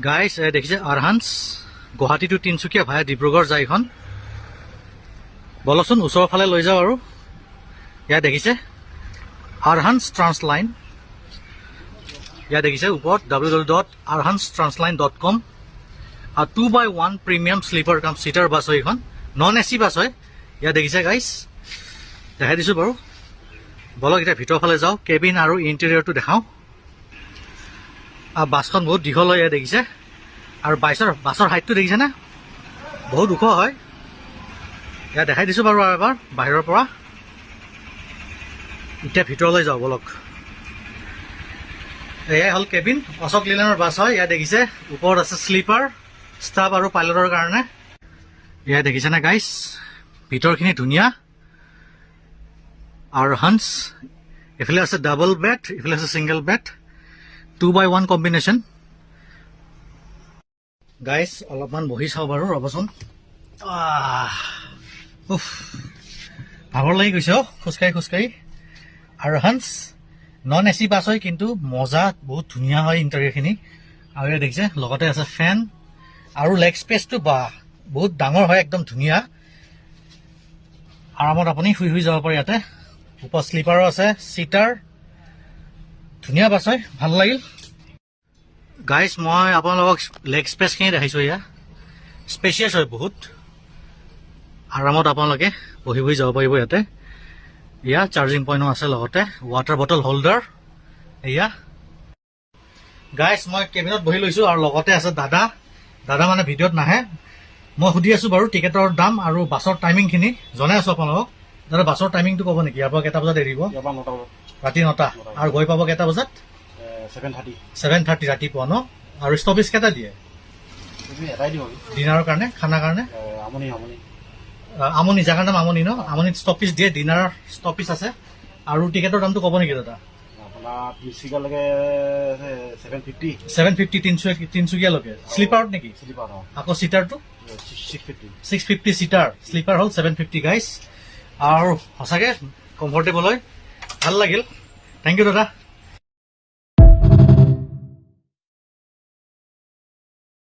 guys দেখিছে আৰহান্স Guwahati two Tinsukia via Dibrugarh যায় এখন বলচোন ওচৰৰ ফালে লৈ যাওঁ আৰু ইয়াত দেখিছে আৰহান্স ট্ৰান্সলাইন ইয়াত দেখিছে ওপৰত www.arhanstransline.com আৰু 2x1 প্ৰিমিয়াম শ্লিপাৰ কাম চিটাৰ বাছ হয় এইখন নন এচি বাছ হয় ইয়াত দেখিছে গাইজ দেখাই দিছোঁ বাৰু বলক এতিয়া ভিতৰৰ ফালে যাওঁ কেবিন আৰু ইণ্টেৰিয়ৰটো দেখাওঁ আৰু বাছখন বহুত দীঘল হয় ইয়াত দেখিছে আৰু বাছৰ হাইটটো দেখিছেনে বহুত ওখ হয় ইয়াত দেখাই দিছোঁ বাৰু আৰু এবাৰ বাহিৰৰ পৰা এতিয়া ভিতৰলৈ যাওঁ বলক এয়াই হ'ল কেবিন অশোক লেলেনৰ বাছ হয় ইয়াত দেখিছে ওপৰত আছে শ্লিপাৰ ষ্টাফ আৰু পাইলটৰ কাৰণে ইয়াত দেখিছেনে গাইজ ভিতৰখিনি ধুনীয়া আৰহান্স এইফালে আছে ডাবল বেড এইফালে আছে single bed 2x1 combination guys অলপমান বহি চাওঁ বাৰু ৰ'বচোন ভাগৰ লাগি গৈছে খোজকাঢ়ি আৰহান্স নন এচি বাছ হয় কিন্তু মজা বহুত ধুনীয়া হয় ইণ্টাৰিয়ৰখিনি আৰু ইয়াত দেখিছে লগতে আছে ফেন আৰু লেগ স্পেচটো বা বহুত ডাঙৰ হয় একদম ধুনীয়া আৰামত আপুনি শুই যাব পাৰে ইয়াতে ওপৰত শ্লিপাৰো আছে চিটাৰ ধুনীয়া বাছ হয় ভাল লাগিল গাইজ মই আপোনালোকক লেগ স্পেচখিনি দেখাইছোঁ এয়া স্পেচিয়াছ হয় বহুত আৰামত আপোনালোকে বহি যাব পাৰিব ইয়াতে এয়া চাৰ্জিং পইণ্টো আছে লগতে ৱাটাৰ বটল হোল্ডাৰ এয়া গাইজ মই কেবিনত বহি লৈছোঁ আৰু লগতে আছে দাদা মানে ভিডিঅ'ত নাহে মই সুধি আছোঁ বাৰু টিকেটৰ দাম আৰু বাছৰ টাইমিংখিনি জনাই আছোঁ আপোনালোকক দাদা বাছৰ টাইমিংটো ক'ব নেকি ইয়াৰ পৰা কেইটা বজাত এৰিব ৰাতি 9টা আৰু গৈ পাব কেইটা বজাত 7:30 ৰাতিপুৱা ন আৰু ষ্টপেজ কেইটা দিয়ে ডিনাৰৰ কাৰণে খানাৰ কাৰণে আমনি জাগাৰ নাম আমনি ন আমনিত ষ্টপেজ দিয়ে ডিনাৰ ষ্টপেজ আছে আৰু টিকেটৰ দামটো ক'ব নেকি দাদা 750 তিনচুকীয়ালৈকে শ্লিপাৰত নেকি আকৌ চিটাৰটো 650 চিটাৰ শ্লিপাৰ হ'ল 750 গাইজ আৰু সঁচাকৈ কমফৰ্টেবল হয় ভাল লাগিল থেংক ইউ দাদা